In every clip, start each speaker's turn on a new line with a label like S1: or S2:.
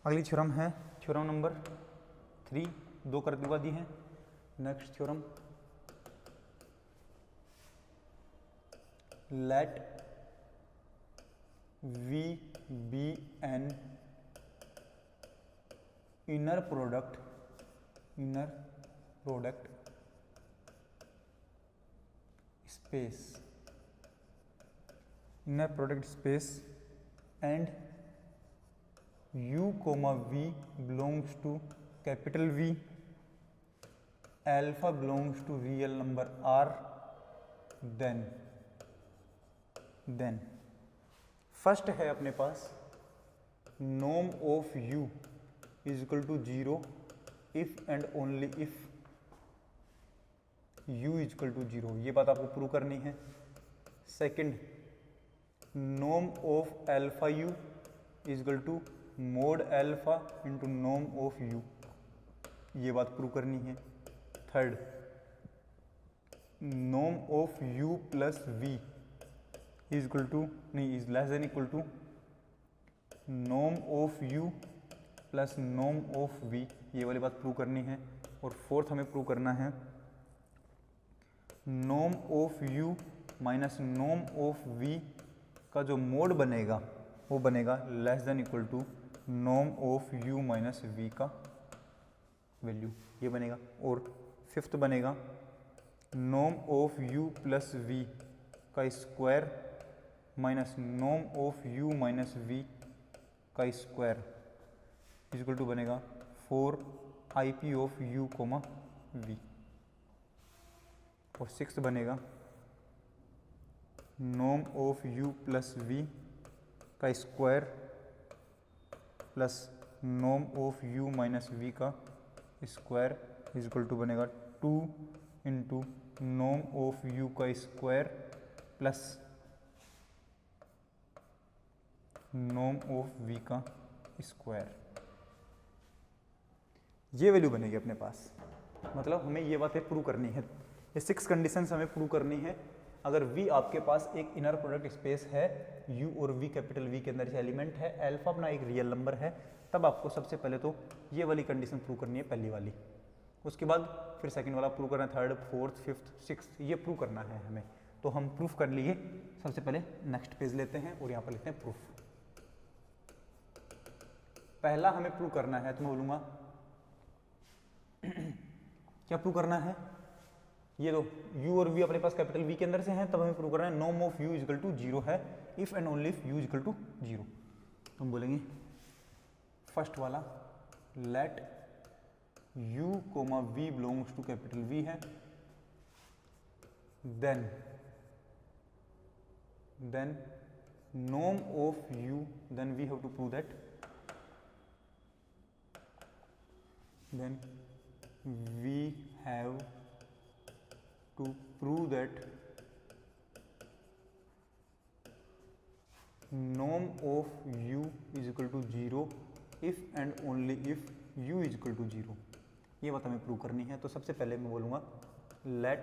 S1: अगली थ्योरम है theorem number 3, 2 कर दिवा दी हैं। Next theorem, let V be an inner product space and u comma v belongs to capital V, alpha belongs to real number R, then first है अपने पास norm of u is equal to 0 if and only if u is equal to 0, ये बात आपको prove करनी है। Second, norm of alpha u is equal to mod alpha into norm of u, ये बात प्रूव करनी है। Third, norm of u plus v is equal to is less than equal to norm of u plus norm of v, ये वाली बात प्रूव करनी है। और फोर्थ हमें प्रूव करना है norm of u minus norm of v का जो मोड बनेगा वो बनेगा less than equal to norm of u minus v का वैल्यू, ये बनेगा। और फिफ्थ बनेगा norm of u plus v का square minus norm of u minus v का स्क्वायर इज इक्वल टू बनेगा 4 IP of u comma v। और sixth बनेगा norm of u plus v का square plus norm of u minus v का square is equal to बनेगा 2 into norm of u का square plus norm of v का square, ये value बनेगी अपने पास। मतलब हमें ये बातें प्रूव करनी है, ये 6 कंडीशंस हमें प्रूव करनी है। अगर v आपके पास एक इनर प्रोडक्ट स्पेस है, u और v कैपिटल V के अंदर से एलिमेंट है, अल्फा अपना एक रियल नंबर है, तब आपको सबसे पहले तो ये वाली कंडीशन प्रूव करनी है, पहली वाली। उसके बाद फिर सेकंड वाला प्रूव करना है, थर्ड, फोर्थ, फिफ्थ, सिक्स्थ, ये प्रूव करना है हमें। तो हम प्रूफ कर लिए। सबसे पहले नेक्स्ट पेज लेते हैं और यहाँ पर लेते हैं प्रूफ। पहला हमें प्रूव करना है, तो मैं बोलूँगा क्या प्रूव करना है, ये दो u और v अपने पास कैपिटल V के अंदर से हैं, तब हमें प्रूव करना है norm of u equal to 0 है if and only if u equal to 0। तो हम बोलेंगे फर्स्ट वाला let u comma v belongs to capital V है, then norm of u, then we have to prove that, then we have to prove that norm of u is equal to 0 if and only if u is equal to 0, ये बात हमें prove करनी है। तो सबसे पहले मैं बोलूँगा late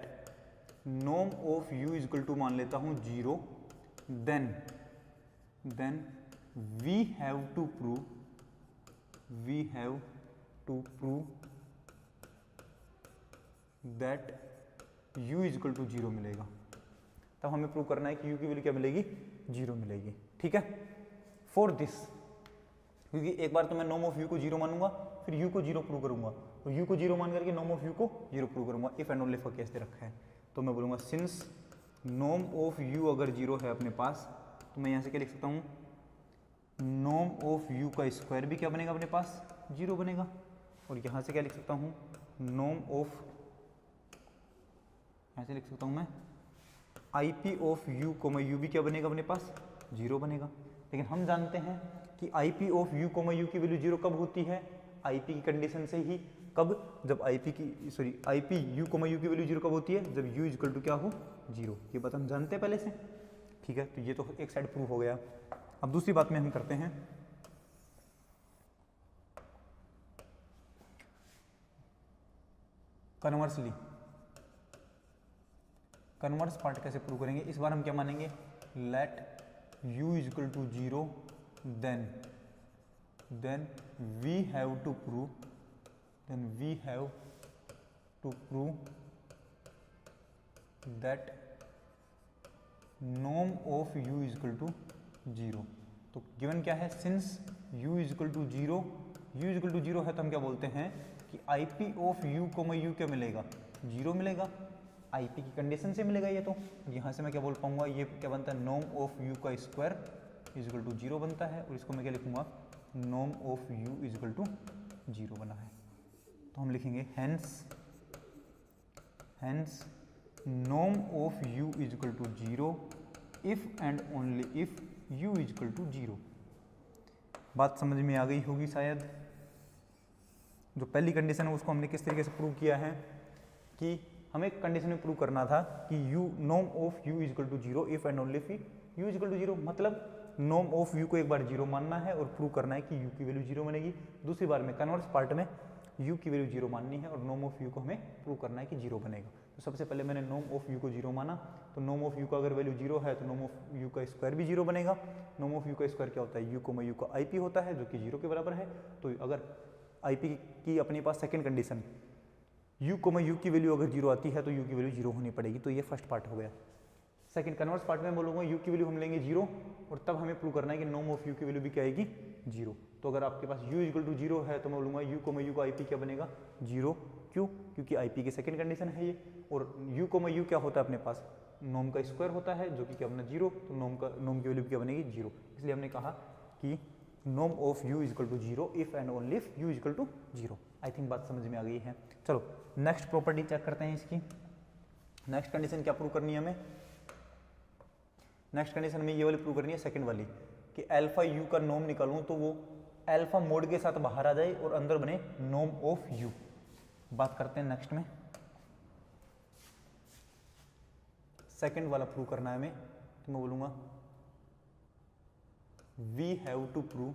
S1: norm of u is equal to मान लेता हूँ 0, then we have to prove that u is equal to 0 मिलेगा। तब हमें प्रूव करना है कि u की वैल्यू क्या मिलेगी, 0 मिलेगी। ठीक है, फॉर दिस, क्योंकि एक बार तो मैं नॉर्म ऑफ u को 0 मानूंगा, फिर u को 0 प्रूव करूंगा, और u को 0 मान करके नॉर्म ऑफ u को 0 प्रूव करूंगा। If and only for case दे रखा है, तो मैं बोलूंगा सिंस नॉर्म ऑफ u अगर 0 है अपने पास, तो मैं यहाँ से क्या लिख सकता हूँ, नॉर्म ऑफ u का स्क्वायर भी क्या बनेगा अपने पास, 0 बनेगा। और यहाँ से क्या लिख सकता हूँ, नॉर्म ऑफ, यहाँ से लिख सकता हूँ मैं IP of u comma u भी क्या बनेगा अपने पास, 0 बनेगा। लेकिन हम जानते हैं कि IP of u comma u की वैल्यू 0 कब होती है, IP की कंडीशन से ही। कब, जब IP u कोमा u की वैल्यू 0 कब होती है, जब u इक्वल टू क्या हो, 0। ये बात हम जानते हैं पहले से। ठीक है, तो ये तो एक साइड प्रूफ हो गया। अब दूसरी बात में हम करते हैं, कन्वर्स पार्ट कैसे प्रूव करेंगे। इस बार हम क्या मानेंगे, let u is equal to 0, then then we have to prove that norm of u is equal to 0। तो गिवन क्या है, since u is equal to 0 है तो हम क्या बोलते हैं कि IP of u comma u क्या मिलेगा, 0 मिलेगा। IP की कंडीशन से मिलेगा ये, तो यहाँ से मैं क्या बोल पाऊंगा, ये क्या बनता है, नॉर्म ऑफ u का स्क्वायर इज इक्वल टू 0 बनता है, और इसको मैं क्या लिखूंगा, norm of u is equal to 0 बना है। तो हम लिखेंगे hence norm of u is equal to 0 if and only if u is equal to 0। बात समझ में आ गई होगी शायद। जो पहली कंडीशन है उसको हमने किस तरीके से प्रूव किया है कि हमें एक कंडीशन में प्रूव करना था कि u norm of u is equal to 0 if and only if u is equal to 0, मतलब नॉर्म ऑफ u को एक बार 0 मानना है और प्रूव करना है कि u की वैल्यू 0 बनेगी। दूसरी बार में कन्वर्स पार्ट में u की वैल्यू 0 माननी है और नॉर्म ऑफ u को हमें प्रूव करना है कि 0 बनेगा। तो सबसे पहले मैंने नॉर्म ऑफ u को 0 माना, तो नॉर्म ऑफ u का अगर वैल्यू 0 है तो नॉर्म ऑफ u का स्क्वायर भी 0 बनेगा। नॉर्म ऑफ u का स्क्वायर क्या होता है, u कोमा u का IP होता है जो कि 0 के बराबर है। तो अगर IP की अपने पास second condition u comma u की वैल्यू अगर 0 आती है तो u की वैल्यू 0 होनी पड़ेगी। तो ये फर्स्ट पार्ट हो गया। सेकंड कन्वर्स पार्ट में बोलूँगा u की वैल्यू हम लेंगे 0 और तब हमें प्रूव करना है कि नॉर्म ऑफ u की वैल्यू भी क्या आएगी, 0। तो अगर आपके पास u इक्वल टू 0 है तो मैं बोलूँगा u कोमा u का IP क्या बनेगा, 0। क्यों, क्योंकि IP की सेकंड कंडीशन है ये। और u कोमा u क्या होता है अपने पास, नॉर्म का स्क्वायर होता है जो कि क्या बना 0, तो नॉर्म की वैल्यू क्या बनेगी 0। इसलिए हमने कहा कि norm of u equal to 0 if and only if u equal to 0। I think बात समझ में आ गई है। चलो नेक्स्ट प्रॉपर्टी चेक करते हैं इसकी। नेक्स्ट कंडीशन क्या प्रूव करनी है हमें, नेक्स्ट कंडीशन में ये वाली प्रूव करनी है, सेकंड वाली, कि अल्फा u का नॉर्म निकालूं तो वो अल्फा मोड के साथ बाहर आ जाए और अंदर बने नॉर्म ऑफ u। बात करते हैं नेक्स्ट में, सेकंड वाला प्रूव करना है हमें। तो मैं बोलूंगा वी हैव टू प्रूव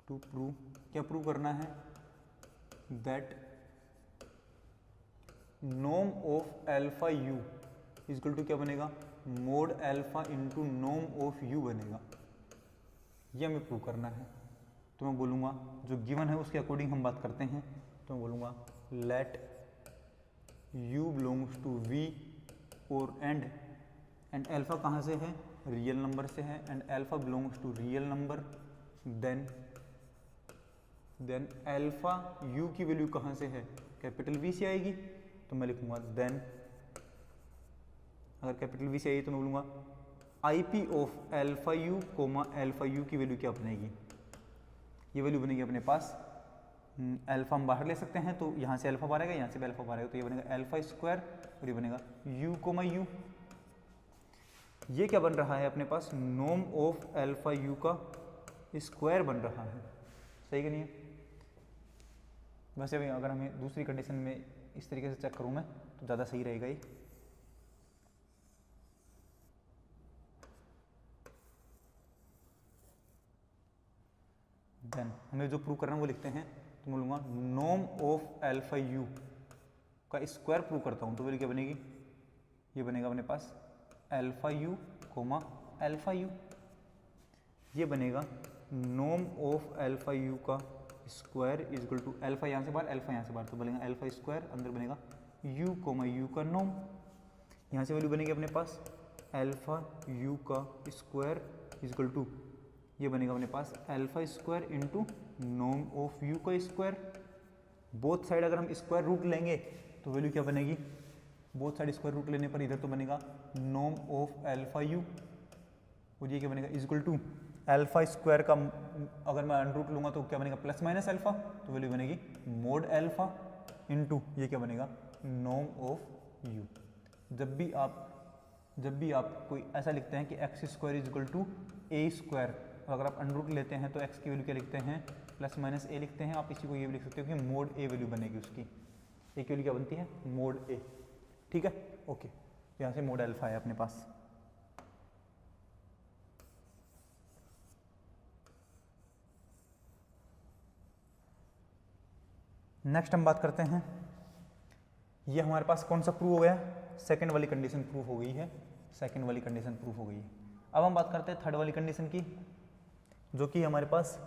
S1: क्या प्रूव करना है, that norm of alpha u equal to क्या बनेगा, mod alpha into norm of u बनेगा। ये हमें प्रूव करना है। तो मैं बोलूँगा जो गिवन है उसके अकॉर्डिंग हम बात करते हैं। तो मैं बोलूँगा let u belongs to v और एंड अल्फा कहाँ से है, रियल नंबर से है, and alpha belongs to real number, then alpha u की वैल्यू कहाँ से है, कैपिटल V से आएगी। तो मैं लिखूँगा देन, अगर कैपिटल V से आई तो मैं बोलूँगा IP of alpha u comma alpha u की वैल्यू क्या बनेगी, ये वैल्यू बनेगी अपने पास, अल्फा हम बाहर ले सकते हैं तो यहाँ से अल्फा बाहर आएगा, यहाँ से भी अल्फा बाहर आएगा, तो ये बनेगा अल्फा स्क्वायर और ये बनेगा u कोमा u। ये क्या बन रहा है अपने पास, नॉर्म ऑफ अल्फा u का स्क्वायर बन रहा है। सही कि नहीं है। वैसे भी अगर हमें दूसरी कंडीशन में इस तरीके से चेक करूँ मैं तो ज़्यादा सही रहेगा ये। देन हमें जो प्रूव करना है वो लिखते हैं। तो मैं बोलूँगा नॉर्म ऑफ अल्फा u का स्क्वायर प्रूव करता हूँ तो वैल्यू क्या बनेगी, ये बनेगा अपने पास alpha u comma alpha u। ये बनेगा नॉर्म ऑफ अल्फा u का square is equal to alpha यहाँ से बाहर, अल्फा यहाँ से बाहर, तो बनेगा अल्फा स्क्वायर, अंदर बनेगा u कोमा u का नॉर्म। यहाँ से वैल्यू बनेगी अपने पास अल्फा u का स्क्वायर इज इक्वल टू, ये बनेगा अपने पास alpha square into norm of u का स्क्वायर। बोथ साइड अगर हम स्क्वायर रूट लेंगे तो वैल्यू क्या बनेगी, बोथ साइड स्क्वायर रूट लेने पर इधर तो बनेगा नॉर्म ऑफ अल्फा u और ये क्या बनेगा is equal to alpha square का अगर मैं अंडर रूट लूँगा तो क्या बनेगा प्लस माइनस अल्फा, तो वैल्यू बनेगी मोड अल्फा इंटू ये क्या बनेगा नॉर्म ऑफ u। जब भी आप कोई ऐसा लिखते हैं कि X square is equal to A square, अगर आप अंडर रूट लेते हैं तो एक्स की वैल्यू क्या लिखते हैं प्लस माइनस ए लिखते हैं। आप इसी को ये भी लिख सकते हो कि मोड ए वैल्यू बनेगी उसकी, ए की वैल्यू क्या बनती है मोड ए। ठीक है, ओके। तो यहाँ से मोड अल्फा है अपने पास। नेक्स्ट हम बात करते हैं, ये हमारे पास कौन सा प्रूव हो गया, सेकंड वाली कंडीशन प्रूव हो गई है, सेकंड वाली कंडीशन प्रूव हो गई है। अब हम बात करते हैं थर्ड वाली कंडीशन की। जो कि हमारे पास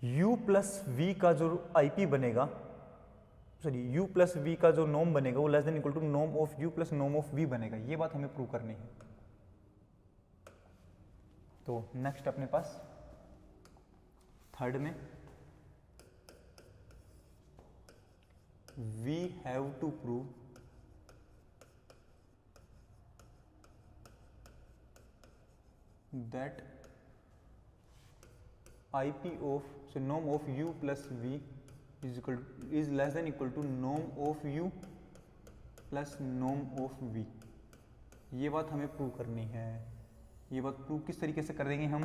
S1: u प्लस वी का जो IP बनेगा, सॉरी u प्लस वी का जो नॉर्म बनेगा वो less than equal to norm of u plus norm of v बनेगा। ये बात हमें प्रूव करनी है। तो नेक्स्ट अपने पास थर्ड में we have to prove that IP of so norm of u plus v is less than equal to norm of u plus norm of v। ये बात हमें प्रूव करनी है। ये बात प्रूव किस तरीके से कर देंगे हम,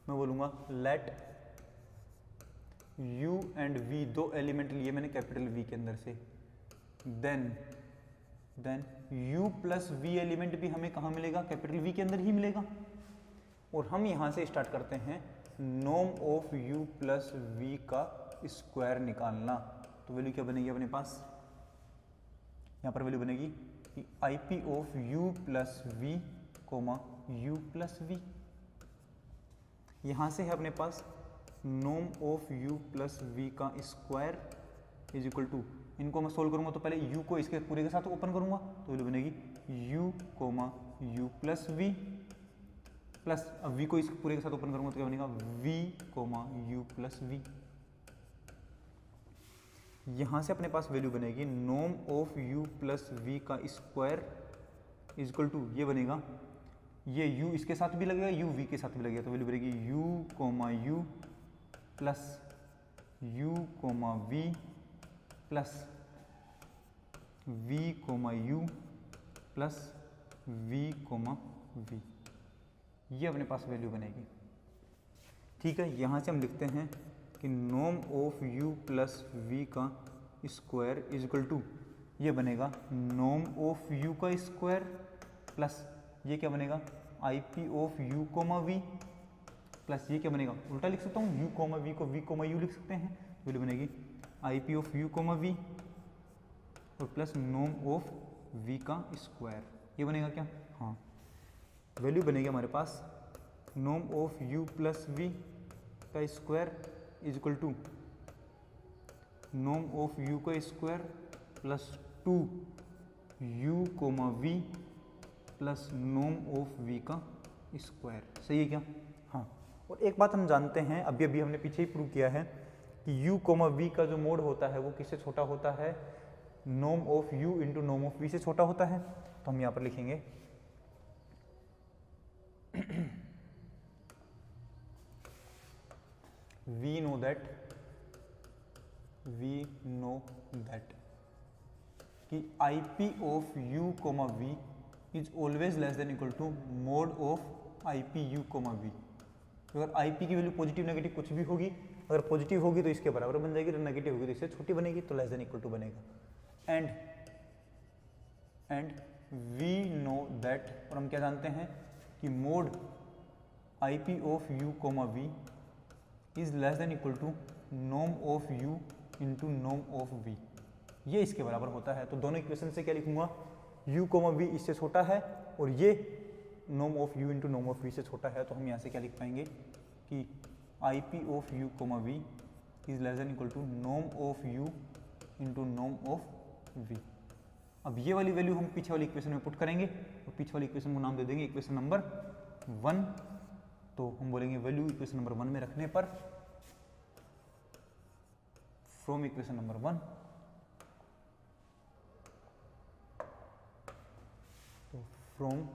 S1: मैं बोलूँगा लेट u एंड v दो एलिमेंट लिए मैंने कैपिटल V के अंदर से, then u plus v element भी हमें कहाँ मिलेगा, कैपिटल V के अंदर ही मिलेगा। और हम यहाँ से स्टार्ट करते हैं norm of u plus v का स्क्वायर निकालना। तो वैल्यू क्या बनेगी अपने पास, यहाँ पर वैल्यू बनेगी कि IP of u plus v comma u plus v। यहाँ से है अपने पास norm of u plus v का स्क्वायर इज इक्वल टू, इनको मैं सोल्व करूंगा तो पहले u को इसके पूरे के साथ ओपन करूंगा, तो वैल्यू बनेगी u comma u plus v plus, अब v को इसके पूरे के साथ ओपन करूंगा तो क्या बनेगा v comma u plus v। यहाँ से अपने पास वैल्यू बनेगी norm of u plus v का स्क्वायर इज इक्वल टू, ये बनेगा, ये u इसके साथ भी लगेगा, u v के साथ भी लगेगा, तो वैल्यू बनेगी u comma u plus u comma v plus v comma u plus v comma v। ये अपने पास वैल्यू बनेगी। ठीक है, यहाँ से हम लिखते हैं कि norm of u plus v का स्क्वायर इज इक्वल टू, ये बनेगा नॉर्म ऑफ u का स्क्वायर प्लस ये क्या बनेगा IP of u comma v plus ये क्या बनेगा, उल्टा लिख सकता हूँ u कोमा v को v कोमा u लिख सकते हैं, वैल्यू बनेगी IP of u comma v और प्लस नॉर्म ऑफ v का स्क्वायर। ये बनेगा क्या, हाँ, वैल्यू बनेगी हमारे पास norm of u plus v का square is equal to norm of u का square plus 2u comma v plus norm of v का स्क्वायर। सही है क्या, हाँ। और एक बात हम जानते हैं, अभी हमने पीछे ही प्रूव किया है कि u कोमा v का जो मोड होता है वो किससे छोटा होता है, norm of u into norm of v से छोटा होता है। तो हम यहाँ पर लिखेंगे we know that कि IP of u comma v is always less than equal to mod of IP u comma v। अगर IP की वैल्यू पॉजिटिव नेगेटिव कुछ भी होगी, अगर पॉजिटिव होगी तो इसके बराबर बन जाएगी, अगर नेगेटिव होगी तो इससे छोटी बनेगी, तो लेस देन इक्वल टू बनेगा। एंड वी नो दैट, और हम क्या जानते हैं कि mod IP of u comma v is less than equal to norm of u into norm of v। ये इसके बराबर होता है। तो दोनों इक्वेशन से क्या लिखूंगा, u कोमा v इससे छोटा है और ये norm of u into norm of v से छोटा है। तो हम यहाँ से क्या लिख पाएंगे कि IP of u comma v is less than equal to norm of u into norm of v। अब ये वाली वैल्यू हम पीछे वाली इक्वेशन में पुट करेंगे और पीछे वाली इक्वेशन को नाम दे देंगे इक्वेशन नंबर 1। तो हम बोलेंगे वैल्यू इक्वेशन नंबर 1 में रखने पर फ्रॉम इक्वेशन नंबर 1, तो फ्रॉम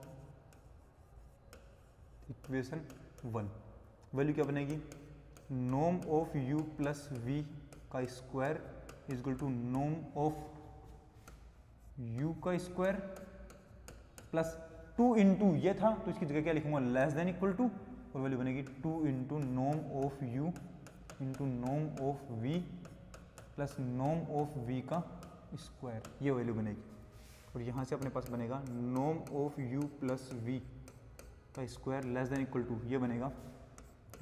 S1: इक्वेशन 1 वैल्यू क्या बनेगी, norm of u plus v का square is equal to norm of u का स्क्वायर प्लस 2 इंटू ये था तो इसकी जगह क्या लिखूंगा, लेस देन इक्वल टू, और वैल्यू बनेगी 2 into norm of u into norm of v plus norm of v का स्क्वायर। ये वैल्यू बनेगी। और यहाँ से अपने पास बनेगा norm of u plus v का square less than equal to, ये बनेगा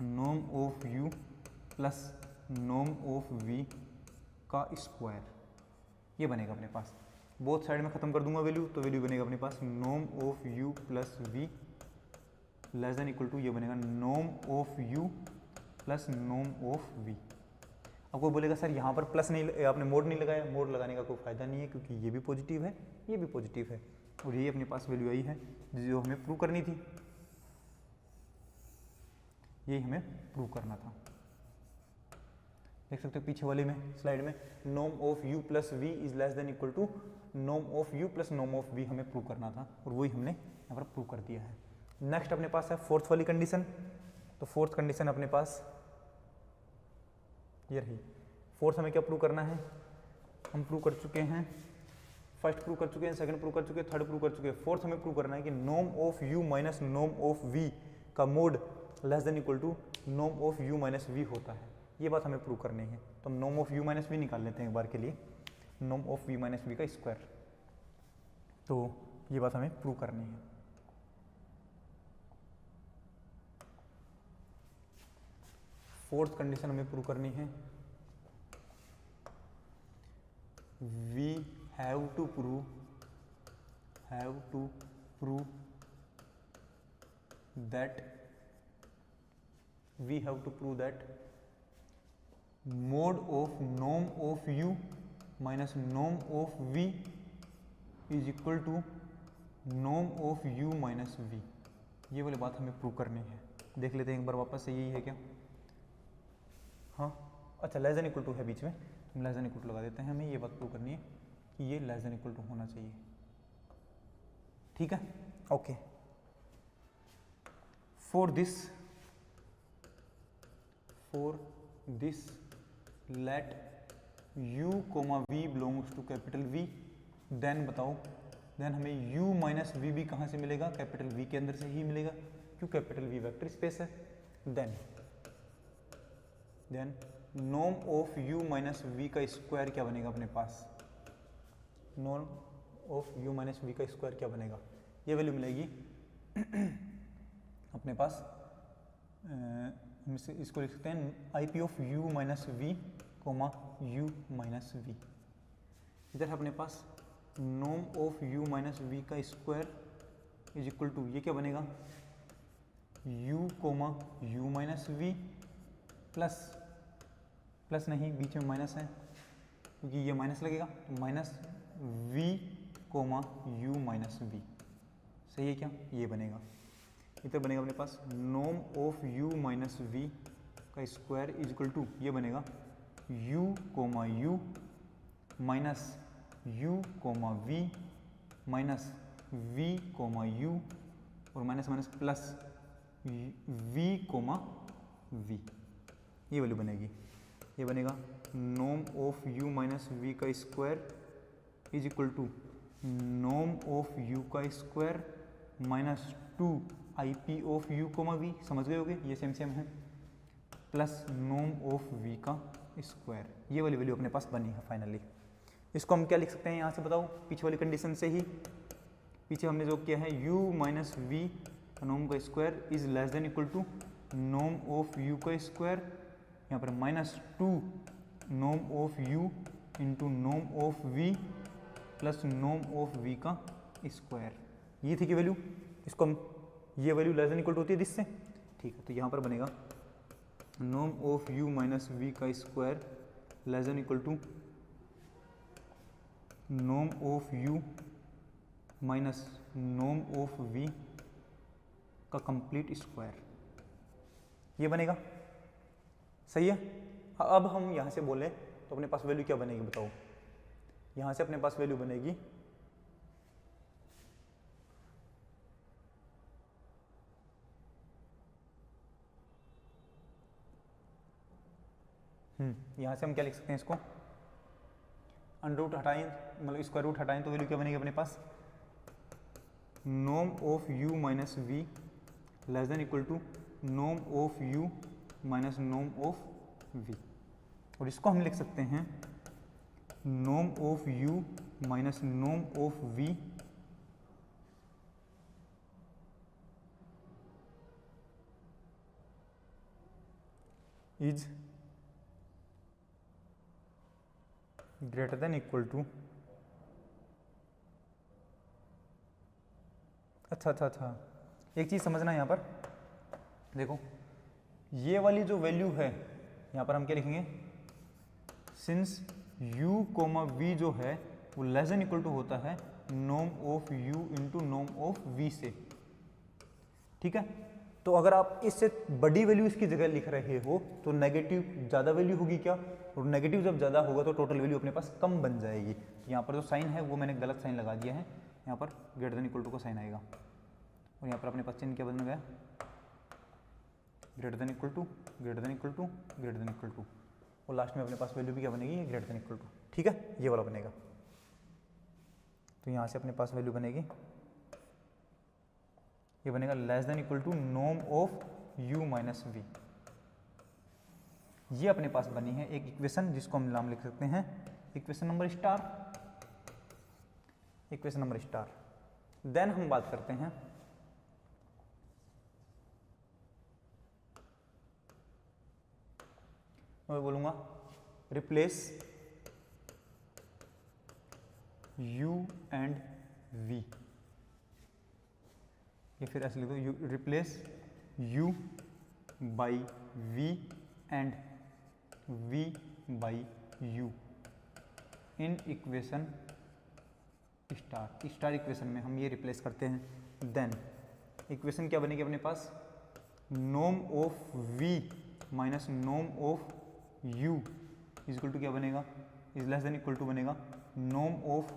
S1: norm of u plus norm of v का स्क्वायर। ये बनेगा अपने पास, बोथ साइड में खत्म कर दूंगा वैल्यू, तो वैल्यू बनेगा अपने पास norm of u plus v less than equal to ये बनेगा नॉम ऑफ यू प्लस नॉम ऑफ वी। अब कोई बोलेगा सर यहाँ पर प्लस नहीं, आपने मोड नहीं लगाया, मोड लगाने का कोई फायदा नहीं है क्योंकि ये भी पॉजिटिव है, ये भी पॉजिटिव है, और ये अपने पास वैल्यू आई है जो हमें प्रूव करनी थी, यही हमें प्रूव करना था। देख सकते हो पीछे वाले में स्लाइड में नॉम of you plus we is less than equal to नॉम ऑफ यू प्लस नॉम ऑफ वी हमें प्रूव करना था, और वही हमने यहाँ पर प्रूव कर दिया है। नेक्स्ट अपने पास है फोर्थ वाली कंडीशन। तो फोर्थ कंडीशन अपने पास ये रही। फोर्थ हमें क्या प्रूव करना है, हम प्रूव कर चुके हैं, फर्स्ट प्रूव कर चुके हैं, सेकंड प्रूव कर चुके हैं, थर्ड प्रूव कर चुके हैं। फोर्थ हमें प्रूव करना है कि नॉम ऑफ यू माइनस नॉम ऑफ वी का mod less than equal to नॉम ऑफ यू माइनस वी होता है। ये बात हमें प्रूव करनी है। तो हम नॉम ऑफ यू माइनस वी निकाल लेते हैं एक बार के लिए, नॉम ऑफ वी माइनस वी का स्क्वायर। तो ये बात हमें प्रूव करनी है। फोर्थ कंडीशन हमें प्रूव करनी है, we have to prove that mode of Nom of you minus नॉम of we is equal to नॉम ऑफ यू माइनस वी। ये वाली बात हमें प्रूव करनी है। देख लेते हैं एक बार वापस से, यही है क्या? हाँ, अच्छा, लेस देन इक्वल टू है बीच में, हम लेस देन इक्वल टू लगा देते हैं। हमें ये बात प्रूव करनी है कि ये लेस देन इक्वल टू होना चाहिए। ठीक है, okay. For this let u comma V belongs to capital V। Then बताओ, देन हमें u माइनस वी भी कहाँ से मिलेगा? कैपिटल V के अंदर से ही मिलेगा, क्यों? कैपिटल V वेक्टर स्पेस है। देन नॉम ऑफ u माइनस वी का स्क्वायर क्या बनेगा अपने पास? नॉम ऑफ u माइनस वी का स्क्वायर क्या बनेगा? ये वैल्यू मिलेगी अपने पास, हम इसको लिख सकते हैं I P of u minus we comma u minus V. इधर है अपने पास नॉम ऑफ u माइनस वी का स्क्वायर इज इक्वल टू, ये क्या बनेगा? u comma u minus V plus नहीं, बीच में माइनस है क्योंकि ये माइनस लगेगा, तो minus v comma u minus v. सही है क्या? ये बनेगा। इधर बनेगा अपने पास नॉम ऑफ u माइनस वी का स्क्वायर इज इक्वल टू, ये बनेगा u comma u minus u comma v minus v comma u और minus minus plus v comma v। ये वैल्यू बनेगी। ये बनेगा नॉम ऑफ u माइनस वी का स्क्वायर इज इक्वल टू नॉम ऑफ u का square minus 2 I P of u comma V, समझ गए होगे, ये सेम है, प्लस नॉम ऑफ v का स्क्वायर। ये वाली वैल्यू अपने पास बनी है फाइनली। इसको हम क्या लिख सकते हैं यहाँ से बताओ? पीछे वाली कंडीशन से ही, पीछे हमने जो किया है u माइनस वी नॉम का square is less than equal to नॉम ऑफ u का स्क्वायर, यहाँ पर माइनस 2 नॉम ऑफ u इंटू नॉम ऑफ v प्लस नॉम ऑफ v का स्क्वायर। ये थी कि वैल्यू, इसको हम, ये value less than equal to होती है जिससे, ठीक है। तो यहाँ पर बनेगा नॉम ऑफ u माइनस वी का square less than equal to नॉम ऑफ u माइनस नॉम ऑफ v का कंप्लीट स्क्वायर। ये बनेगा, सही है। अब हम यहाँ से बोलें तो अपने पास वैल्यू क्या बनेगी बताओ? यहाँ से अपने पास वैल्यू बनेगी यहाँ से हम क्या लिख सकते हैं इसको? अंडर रूट हटाएं, मतलब स्क्वायर रूट हटाएं तो वैल्यू क्या बनेगी अपने पास? नॉम of u minus v less than equal to नॉम ऑफ u माइनस नॉम ऑफ v। और इसको हम लिख सकते हैं नॉम ऑफ u माइनस नॉम of v is greater than equal to, अच्छा, एक चीज़ समझना यहाँ पर, देखो ये वाली जो वैल्यू है यहाँ पर हम क्या लिखेंगे, सिंस u कोमा v जो है वो लेस देन इक्वल टू होता है norm of u into norm of v से, ठीक है। तो अगर आप इससे बड़ी वैल्यू इसकी जगह लिख रहे हो तो नेगेटिव ज़्यादा वैल्यू होगी क्या, और नेगेटिव जब ज़्यादा होगा तो टोटल वैल्यू अपने पास कम बन जाएगी। यहाँ पर जो साइन है वो मैंने गलत साइन लगा दिया है, यहाँ पर ग्रेटर देन इक्वल टू का साइन आएगा, और यहाँ पर अपने पास चिन्ह क्या बन गया, greater than equal to, greater than equal to, greater than equal to, और लास्ट में अपने पास वैल्यू भी क्या बनेगी, ग्रेटर देन इक्वल टू, ठीक है, ये वाला बनेगा। तो यहाँ से अपने पास वैल्यू बनेगी, ये बनेगा less than equal to norm of u minus V. ये अपने पास बनी है एक इक्वेशन जिसको हम नाम लिख सकते हैं equation number star, equation number star. Then हम बात करते हैं मैं बोलूंगा रिप्लेस u एंड v, ये फिर ऐसे लिख दो, replace u by v and v by u in equation star. Star equation में हम ये रिप्लेस करते हैं। देन इक्वेशन क्या बनेगी अपने पास, norm of v minus norm of u is equal to क्या बनेगा, is less than equal to बनेगा norm of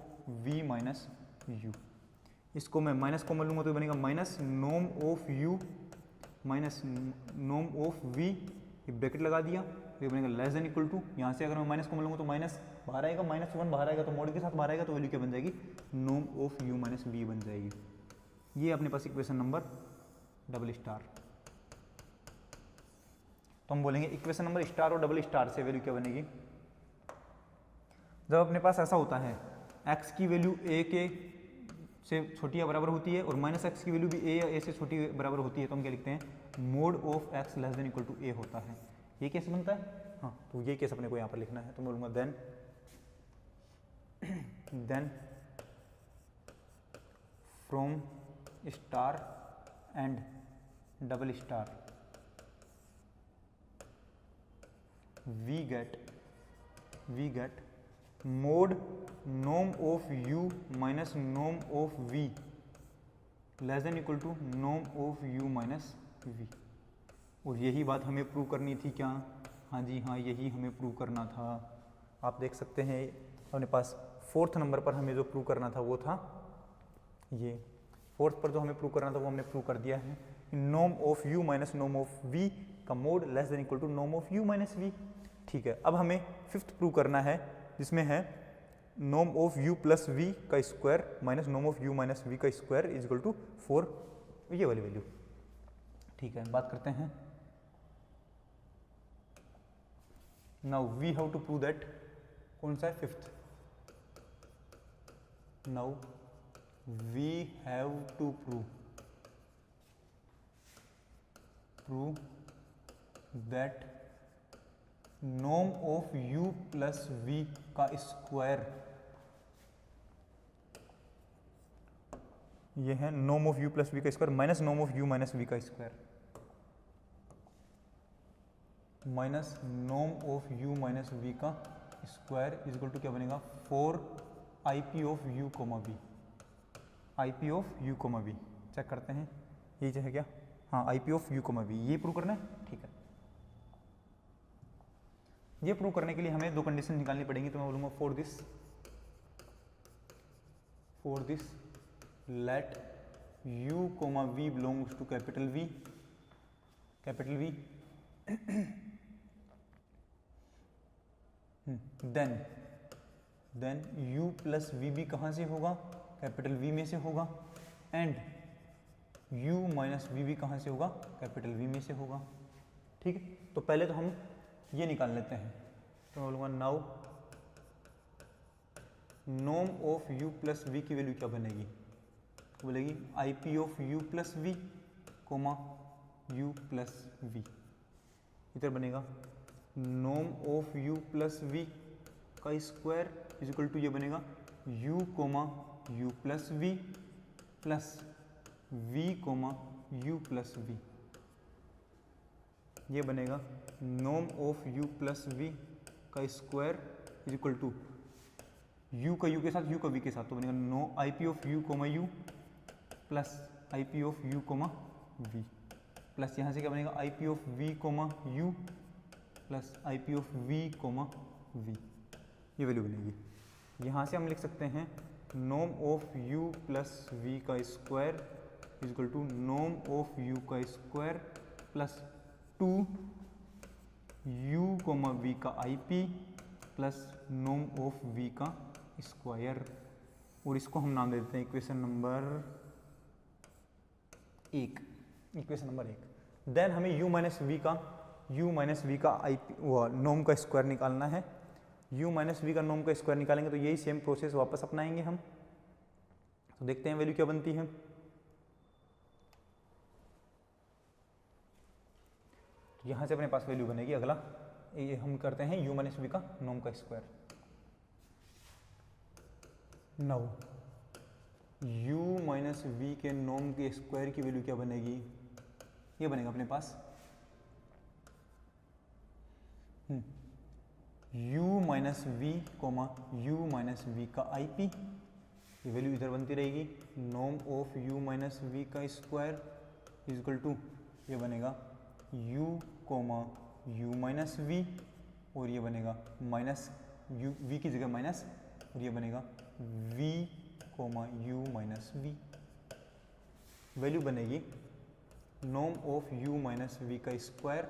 S1: v minus u। इसको मैं माइनस कॉमन लूँगा तो बनेगा minus norm of u minus norm of v, ये ब्रैकेट लगा दिया, ये बनेगा लेस देन इक्वल टू, यहाँ से अगर मैं माइनस कॉमन लूँगा तो माइनस बाहर आएगा, माइनस वन बाहर आएगा तो मोड के साथ बाहर आएगा, तो वैल्यू क्या बन जाएगी, norm of u minus v बन जाएगी। ये अपने पास इक्वेशन नंबर डबल स्टार। तो हम बोलेंगे इक्वेशन नंबर स्टार और डबल स्टार से वैल्यू क्या बनेगी, जब अपने पास ऐसा होता है x की वैल्यू a के से छोटी या बराबर होती है और माइनस एक्स की वैल्यू भी a या a से छोटी बराबर होती है, तो हम क्या लिखते हैं, mod of x less than equal to a होता है। ये केस बनता है, हाँ, तो ये केस अपने को यहाँ पर लिखना है। तो मैं बोलूँगा then from star and double star we get mod norm of u minus norm of v less than equal to norm of u minus v। और यही बात हमें प्रूव करनी थी क्या, हाँ जी हाँ, यही हमें प्रूव करना था। आप देख सकते हैं अपने पास फोर्थ नंबर पर हमें जो प्रूव करना था वो था ये, फोर्थ पर जो हमें प्रूव करना था वो हमने प्रूव कर दिया है। Norm of u minus norm of v का mod less than equal to norm of u minus v, ठीक है। अब हमें फिफ्थ प्रूव करना है जिसमें है norm of u plus v का square minus norm of u minus v का स्क्वायर इज इक्वल टू 4, ये वाली वैल्यू, ठीक है। बात करते हैं now we have to prove that, कौन सा है, fifth. Now we have to prove that norm of u plus v का स्क्वायर, ये है norm of u plus v का square minus norm of u minus v का square, minus norm of u minus v का square is equal to क्या बनेगा, 4 IP of u comma v, IP of u comma v। Check करते हैं ये जो है क्या, हाँ IP of u comma v, ये प्रूव करना है, ठीक है। ये प्रूव करने के लिए हमें दो कंडीशन निकालनी पड़ेंगी। तो मैं बोलूँगा for this let u comma v belongs to capital V, then u plus v भी कहाँ से होगा, कैपिटल V में से होगा, एंड u माइनस v भी कहाँ से होगा, कैपिटल V में से होगा, ठीक है। तो पहले तो हम ये निकाल लेते हैं। तो मैं बोलूँगा now norm of u plus v की वैल्यू क्या बनेगी, तो बोलेगी IP of u plus v comma u plus v, इधर बनेगा norm of u plus v का स्क्वायर इज इक्वल टू ये बनेगा u comma u plus v plus v comma u plus v, ये बनेगा norm of u plus v का square is equal to u का u के साथ, u का v के साथ, तो बनेगा no I P of u comma u plus I P of u comma v plus यहाँ से क्या बनेगा I P of v comma u plus I P of v comma v, ये वैल्यू बनेगी। यहाँ से हम लिख सकते हैं norm of u plus v का square is equal to norm of u का square plus 2 u comma v का I P plus norm of v का स्क्वायर, और इसको हम नाम दे देते हैं equation number 1, equation number 1। Then हमें u माइनस v का आई पी नॉर्म का स्क्वायर निकालना है। u माइनस वी का नॉर्म का स्क्वायर निकालेंगे तो यही सेम प्रोसेस वापस अपनाएंगे हम। तो देखते हैं वैल्यू क्या बनती है। तो यहाँ से अपने पास वैल्यू बनेगी, अगला ये हम करते हैं u माइनस वी का नॉर्म का square. Now u minus v के नॉर्म के स्क्वायर की वैल्यू क्या बनेगी, ये बनेगा अपने पास u minus we comma u minus we का आई पी, ये वैल्यू इधर बनती रहेगी norm of u minus we का स्क्वायर इज इक्वल टू, ये बनेगा u comma u minus v, और ये बनेगा माइनस u v की जगह माइनस, और ये बनेगा v comma u minus v. Value बनेगी norm of u minus we का स्क्वायर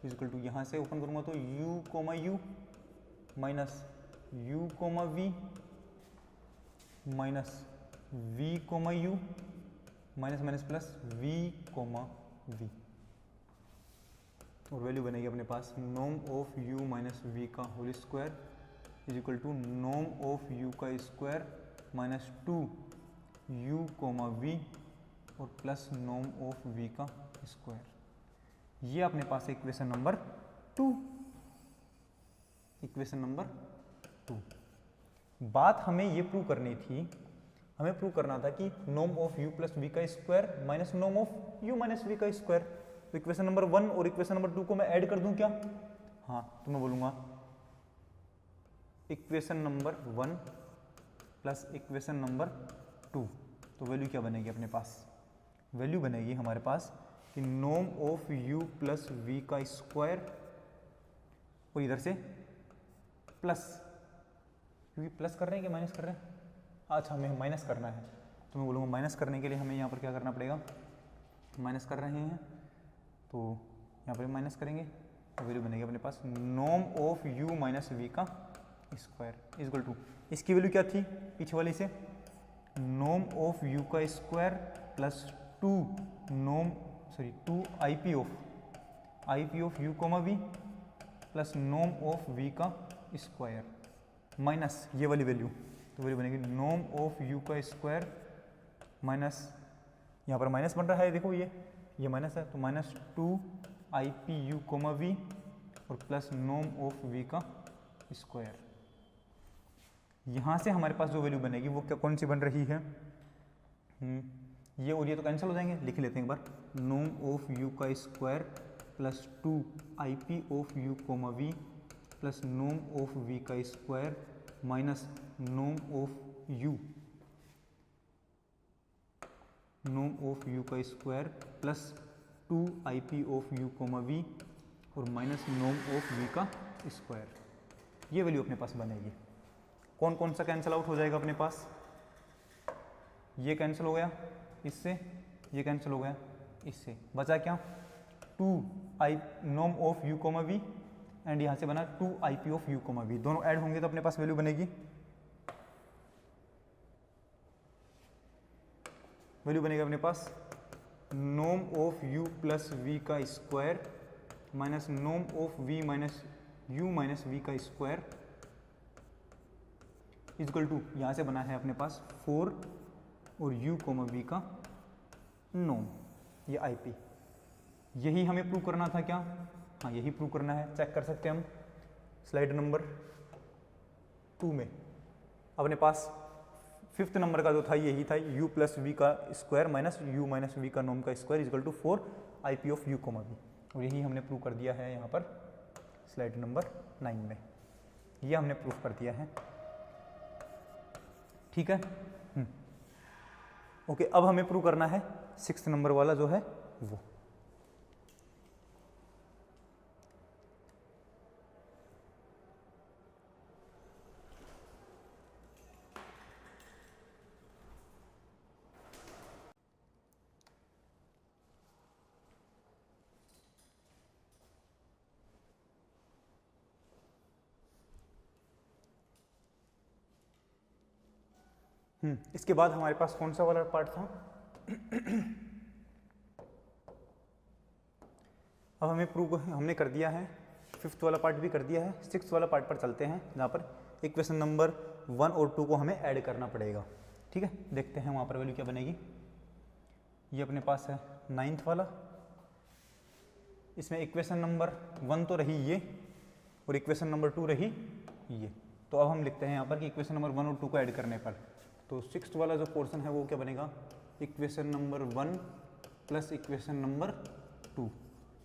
S1: इज इक्वल टू, यहाँ से ओपन करूँगा तो u comma u minus u comma v minus v comma u minus minus plus v comma v, और value बनेगी अपने पास norm of u minus v का whole square is equal to norm of u का square minus 2 u comma v और plus norm of v का square. ये अपने पास इक्वेशन नंबर 2, इक्वेशन नंबर 2। बात हमें ये प्रूव करनी थी, हमें प्रूव करना था कि norm of u plus v का square minus norm of u minus we का स्क्वायर। तो इक्वेशन नंबर 1 और इक्वेशन नंबर 2 को मैं ऐड कर दूं क्या? हाँ, तो मैं बोलूंगा equation number 1 plus equation number 2, तो वैल्यू क्या बनेगी अपने पास? वैल्यू बनेगी हमारे पास कि norm of u plus v का स्क्वायर, और इधर से प्लस, क्योंकि प्लस कर रहे हैं कि माइनस कर रहे हैं? अच्छा, हमें माइनस करना है, तो मैं बोलूँगा माइनस करने के लिए हमें यहाँ पर क्या करना पड़ेगा, माइनस कर रहे हैं तो यहाँ पर माइनस करेंगे, तो वैल्यू बनेगी अपने पास norm of u minus we का स्क्वायर इज इक्वल टू, इसकी वैल्यू क्या थी पीछे वाली से, नॉर्म ऑफ u का square plus 2 I P of u comma v plus norm of v का स्क्वायर माइनस ये वाली वैल्यू, तो वैल्यू बनेगी नॉर्म ऑफ u का स्क्वायर माइनस, यहाँ पर माइनस बन रहा है, देखो ये माइनस है, तो minus 2 I P u comma v और प्लस नॉर्म ऑफ v का स्क्वायर। यहाँ से हमारे पास जो वैल्यू बनेगी वो क्या, कौन सी बन रही है, ये और ये तो कैंसिल हो जाएंगे, लिख लेते हैं एक बार, नॉर्म ऑफ u का square plus 2 I P of u comma v plus norm of v का square minus norm of u का square plus 2 I P of u comma v और माइनस नॉर्म ऑफ v का square. ये वैल्यू अपने पास बनेगी। कौन कौन सा कैंसिल आउट हो जाएगा अपने पास, ये कैंसिल हो गया इससे, ये कैंसिल हो गया इससे, बचा क्या 2 I norm of u comma v and यहाँ से बना 2 I P of u comma v, दोनों ऐड होंगे तो अपने पास वैल्यू बनेगी, वैल्यू बनेगा अपने पास norm of u plus v का square minus norm of v minus u minus v का स्क्वायर इक्वल टू, यहाँ से बना है अपने पास 4 और u कोमा v का नॉर्म, ये आई पी। यही हमें प्रूव करना था क्या? हाँ, यही प्रूव करना है, चेक कर सकते हैं हम स्लाइड नंबर 2 में। अपने पास फिफ्थ नंबर का जो था यही था, u प्लस वी का square minus u minus we का नॉर्म का square is equal to 4 IP of u comma v, और यही हमने प्रूव कर दिया है यहाँ पर स्लाइड नंबर 9 में, ये हमने प्रूव कर दिया है। ठीक है, ओके, अब हमें प्रूव करना है सिक्स्थ नंबर वाला जो है वो। इसके बाद हमारे पास कौन सा वाला पार्ट था? अब हमें प्रूव हमने कर दिया है, फिफ्थ वाला पार्ट भी कर दिया है, सिक्स्थ वाला पार्ट पर चलते हैं जहाँ पर इक्वेशन नंबर 1 और 2 को हमें ऐड करना पड़ेगा। ठीक है, देखते हैं वहाँ पर वैल्यू क्या बनेगी। ये अपने पास है 9th वाला, इसमें इक्वेशन नंबर 1 तो रही ये और इक्वेशन नंबर 2 रही ये, तो अब हम लिखते हैं यहाँ पर कि इक्वेशन नंबर 1 और 2 को ऐड करने पर, तो सिक्स्थ वाला जो पोर्शन है वो क्या बनेगा, equation number 1 plus equation number 2,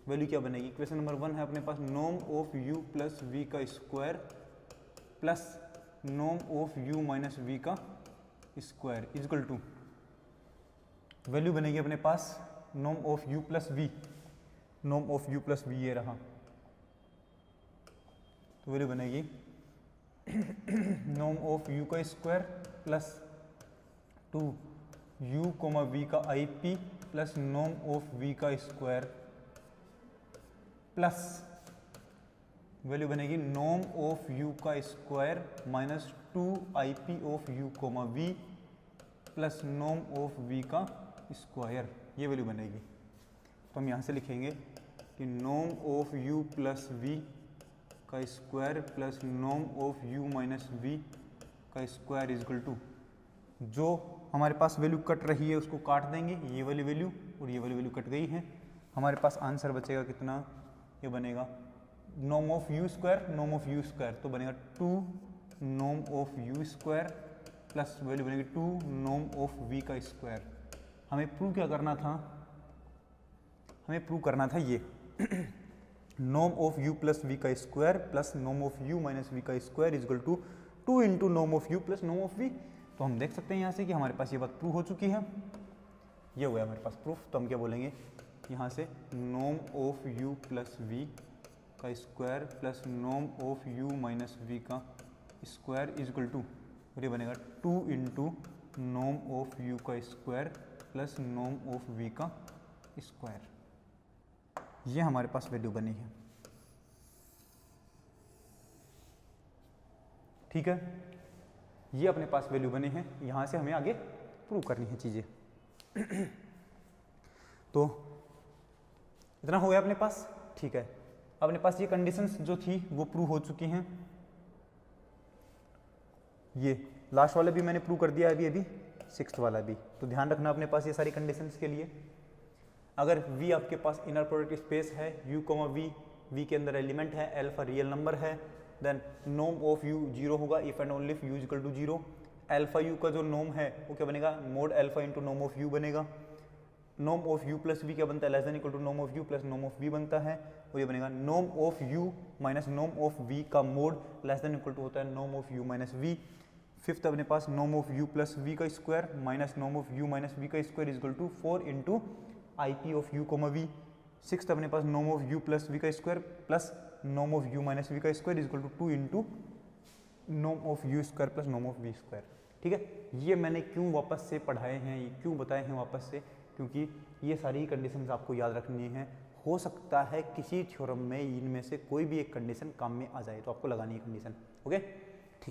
S1: value क्या बनेगी, इक्वेशन नंबर 1 है अपने पास norm of u plus v का square plus norm of u minus we का स्क्वायर इजकल टू, वैल्यू बनेगी अपने पास norm of u plus v, norm of u plus v ये रहा, तो वैल्यू बनेगी नॉर्म ऑफ u का square plus 2u comma v का IP plus norm of v का स्क्वायर प्लस वैल्यू बनेगी नॉर्म ऑफ u का square minus 2IP of u comma v plus norm of v का square, ये value बनेगी। तो हम यहाँ से लिखेंगे कि norm of u plus v का square plus norm of u minus v का स्क्वायर इजकल टू, जो हमारे पास वैल्यू कट रही है उसको काट देंगे, ये वाली वैल्यू और ये वाली वैल्यू कट गई है, हमारे पास आंसर बचेगा कितना, ये बनेगा norm of u square, norm of u square, तो बनेगा 2 norm of u square plus value बनेगी 2 नॉर्म ऑफ v का स्क्वायर। हमें प्रूव क्या करना था, हमें प्रूव करना था ये norm of u plus v का square plus norm of u minus v का square is equal to 2 into norm of u plus norm of v। तो हम देख सकते हैं यहाँ से कि हमारे पास ये बात प्रूव हो चुकी है, ये हो गया हमारे पास प्रूफ। तो हम क्या बोलेंगे यहाँ से norm of u plus v का square plus norm of u minus v का स्क्वायर इजकल टू, और ये बनेगा 2 इंटू नॉर्म ऑफ u का square plus norm of v का स्क्वायर, ये हमारे पास वैल्यू बनी है। ठीक है, ये अपने पास वैल्यू बनी है, यहाँ से हमें आगे प्रूव करनी है चीज़ें। तो इतना हो गया अपने पास। ठीक है, अपने पास ये कंडीशंस जो थी वो प्रूव हो चुकी हैं, ये लास्ट वाला भी मैंने प्रूव कर दिया अभी सिक्स्थ वाला भी। तो ध्यान रखना अपने पास ये सारी कंडीशंस के लिए, अगर v आपके पास इनर प्रोडक्ट स्पेस है, u v के अंदर एलिमेंट है, अल्फा रियल नंबर है, देन नॉर्म ऑफ u 0 होगा if and only if u equal to 0। Alpha u का जो नॉर्म है वो क्या बनेगा, mod alpha into norm of u बनेगा। Norm of u plus v क्या बनता है, less than equal to norm of u plus norm of v बनता है, और ये बनेगा norm of u minus norm of v का mod less than equal to होता है norm of u minus v। Fifth अपने पास norm of u plus v का square minus norm of u minus v का square equal to 4 into IP of u comma v। Sixth अपने पास norm of u plus v का square plus norm of u minus v का square equal to 2 into norm of u square plus norm of v square. ठीक है, ये मैंने क्यों वापस से पढ़ाए हैं, ये क्यों बताए हैं वापस से, क्योंकि ये सारी कंडीशंस आपको याद रखनी है। हो सकता है किसी थ्योरम में इनमें से कोई भी एक कंडीशन काम में आ जाए, तो आपको लगानी है कंडीशन। ओके।